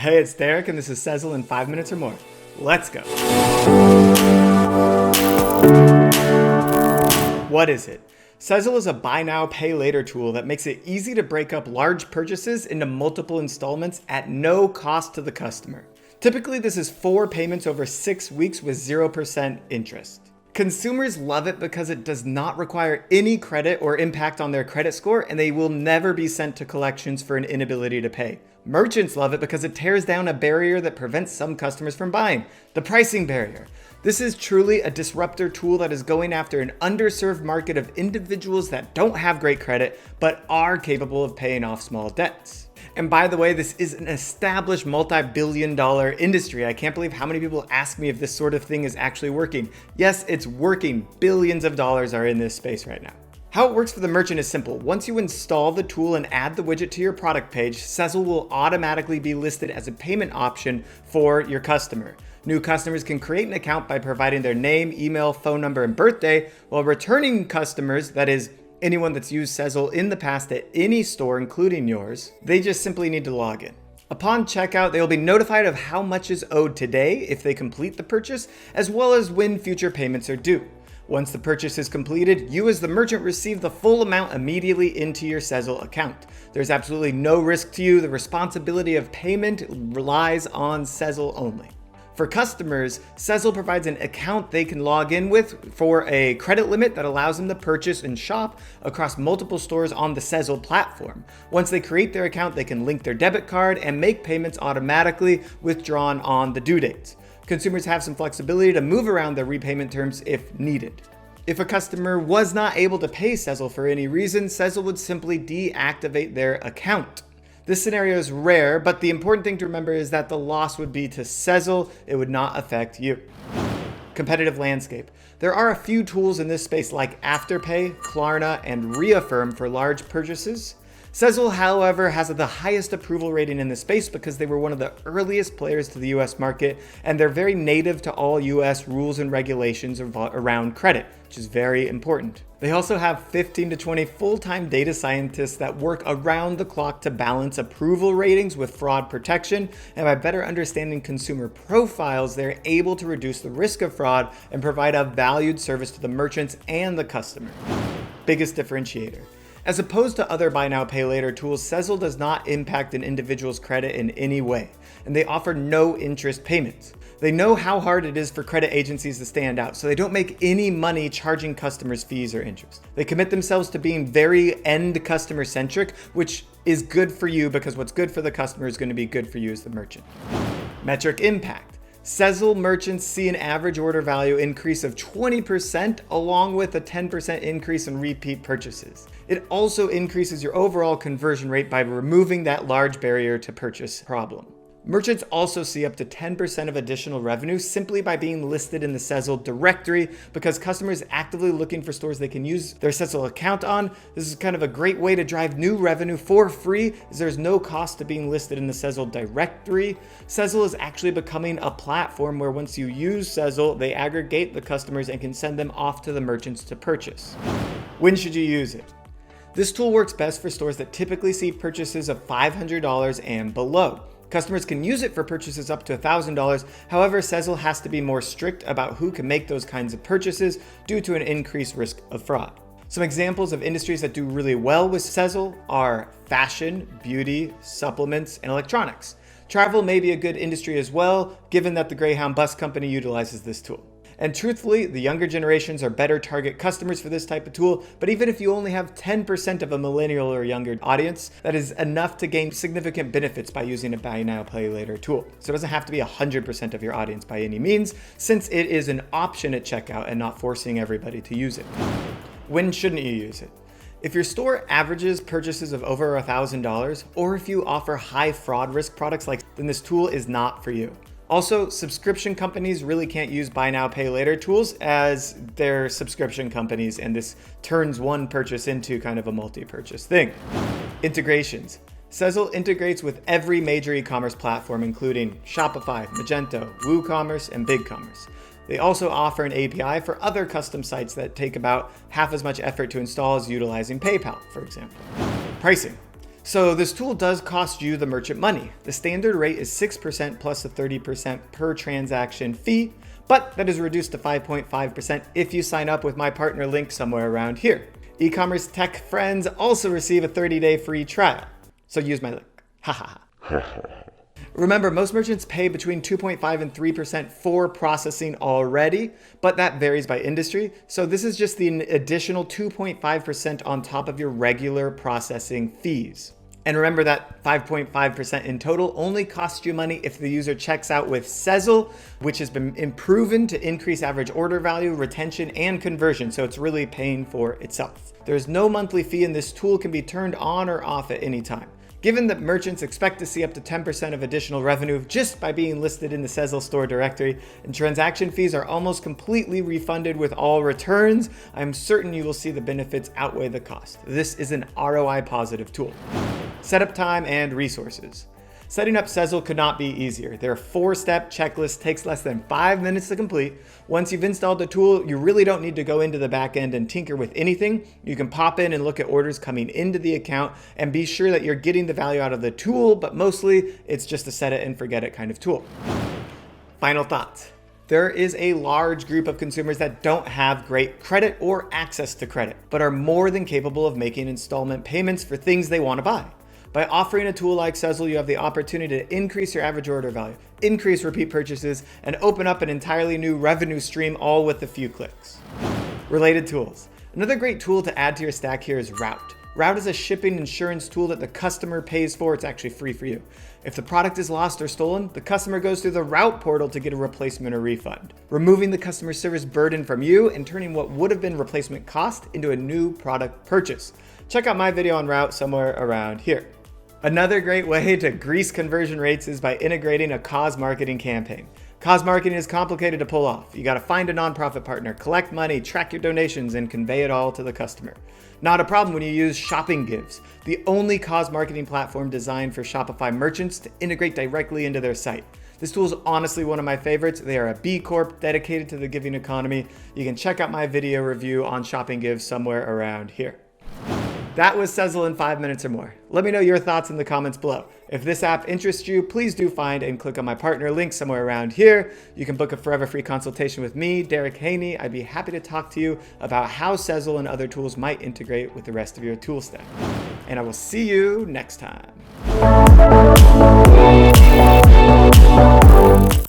Hey, it's Derek, and this is Sezzle in 5 minutes or more. Let's go. What is it? Sezzle is a buy now, pay later tool that makes it easy to break up large purchases into multiple installments at no cost to the customer. Typically, this is 4 payments over 6 weeks with 0% interest. Consumers love it because it does not require any credit or impact on their credit score, and they will never be sent to collections for an inability to pay. Merchants love it because it tears down a barrier that prevents some customers from buying, the pricing barrier. This is truly a disruptor tool that is going after an underserved market of individuals that don't have great credit, but are capable of paying off small debts. And by the way, this is an established multi-billion-dollar industry. I can't believe how many people ask me if this sort of thing is actually working. Yes, it's working. Billions of dollars are in this space right now. How it works for the merchant is simple. Once you install the tool and add the widget to your product page, Sezzle will automatically be listed as a payment option for your customer. New customers can create an account by providing their name, email, phone number, and birthday, while returning customers, that is, anyone that's used Sezzle in the past at any store, including yours, they just simply need to log in. Upon checkout, they will be notified of how much is owed today if they complete the purchase, as well as when future payments are due. Once the purchase is completed, you as the merchant receive the full amount immediately into your Sezzle account. There's absolutely no risk to you. The responsibility of payment relies on Sezzle only. For customers, Sezzle provides an account they can log in with for a credit limit that allows them to purchase and shop across multiple stores on the Sezzle platform. Once they create their account, they can link their debit card and make payments automatically withdrawn on the due dates. Consumers have some flexibility to move around their repayment terms if needed. If a customer was not able to pay Sezzle for any reason, Sezzle would simply deactivate their account. This scenario is rare, but the important thing to remember is that the loss would be to Sezzle. It would not affect you. Competitive landscape. There are a few tools in this space like Afterpay, Klarna, and Reaffirm for large purchases. Sezzle, however, has the highest approval rating in the space because they were one of the earliest players to the US market, and they're very native to all US rules and regulations around credit, which is very important. They also have 15 to 20 full-time data scientists that work around the clock to balance approval ratings with fraud protection, and by better understanding consumer profiles, they're able to reduce the risk of fraud and provide a valued service to the merchants and the customer. Biggest differentiator. As opposed to other buy now, pay later tools, Sezzle does not impact an individual's credit in any way, and they offer no interest payments. They know how hard it is for credit agencies to stand out, so they don't make any money charging customers fees or interest. They commit themselves to being very end customer centric, which is good for you because what's good for the customer is going to be good for you as the merchant. Metric impact. Sezzle merchants see an average order value increase of 20% along with a 10% increase in repeat purchases. It also increases your overall conversion rate by removing that large barrier to purchase problem. Merchants also see up to 10% of additional revenue simply by being listed in the Sezzle directory because customers actively looking for stores they can use their Sezzle account on. This is kind of a great way to drive new revenue for free as there's no cost to being listed in the Sezzle directory. Sezzle is actually becoming a platform where once you use Sezzle, they aggregate the customers and can send them off to the merchants to purchase. When should you use it? This tool works best for stores that typically see purchases of $500 and below. Customers can use it for purchases up to $1,000. However, Sezzle has to be more strict about who can make those kinds of purchases due to an increased risk of fraud. Some examples of industries that do really well with Sezzle are fashion, beauty, supplements, and electronics. Travel may be a good industry as well, given that the Greyhound bus company utilizes this tool. And truthfully, the younger generations are better target customers for this type of tool, but even if you only have 10% of a millennial or younger audience, that is enough to gain significant benefits by using a buy now, pay later tool. So it doesn't have to be 100% of your audience by any means, since it is an option at checkout and not forcing everybody to use it. When shouldn't you use it? If your store averages purchases of over $1,000, or if you offer high fraud risk products then this tool is not for you. Also, subscription companies really can't use buy now, pay later tools as they're subscription companies, and this turns one purchase into kind of a multi-purchase thing. Integrations. Sezzle integrates with every major e-commerce platform, including Shopify, Magento, WooCommerce, and BigCommerce. They also offer an API for other custom sites that take about half as much effort to install as utilizing PayPal, for example. Pricing. So this tool does cost you, the merchant, money. The standard rate is 6% plus a 30% per transaction fee, but that is reduced to 5.5% if you sign up with my partner link somewhere around here. E-commerce tech friends also receive a 30-day free trial. So use my link. Ha ha ha. Remember, most merchants pay between 2.5 and 3% for processing already, but that varies by industry. So this is just the additional 2.5% on top of your regular processing fees. And remember that 5.5% in total only costs you money if the user checks out with Sezzle, which has been proven to increase average order value, retention, and conversion. So it's really paying for itself. There's no monthly fee, and this tool can be turned on or off at any time. Given that merchants expect to see up to 10% of additional revenue just by being listed in the Sezzle store directory, and transaction fees are almost completely refunded with all returns, I'm certain you will see the benefits outweigh the cost. This is an ROI positive tool. Setup time and resources. Setting up Sezzle could not be easier. Their 4-step checklist takes less than 5 minutes to complete. Once you've installed the tool, you really don't need to go into the back end and tinker with anything. You can pop in and look at orders coming into the account and be sure that you're getting the value out of the tool, but mostly it's just a set it and forget it kind of tool. Final thoughts. There is a large group of consumers that don't have great credit or access to credit, but are more than capable of making installment payments for things they want to buy. By offering a tool like Sezzle, you have the opportunity to increase your average order value, increase repeat purchases, and open up an entirely new revenue stream, all with a few clicks. Related tools. Another great tool to add to your stack here is Route. Route is a shipping insurance tool that the customer pays for. It's actually free for you. If the product is lost or stolen, the customer goes through the Route portal to get a replacement or refund, removing the customer service burden from you and turning what would have been replacement cost into a new product purchase. Check out my video on Route somewhere around here. Another great way to grease conversion rates is by integrating a cause marketing campaign. Cause marketing is complicated to pull off. You got to find a nonprofit partner, collect money, track your donations, and convey it all to the customer. Not a problem when you use ShoppingGives, the only cause marketing platform designed for Shopify merchants to integrate directly into their site. This tool is honestly one of my favorites. They are a B Corp dedicated to the giving economy. You can check out my video review on ShoppingGives somewhere around here. That was Sezzle in 5 minutes or more. Let me know your thoughts in the comments below. If this app interests you, please do find and click on my partner link somewhere around here. You can book a forever free consultation with me, Derek Haney. I'd be happy to talk to you about how Sezzle and other tools might integrate with the rest of your tool stack. And I will see you next time.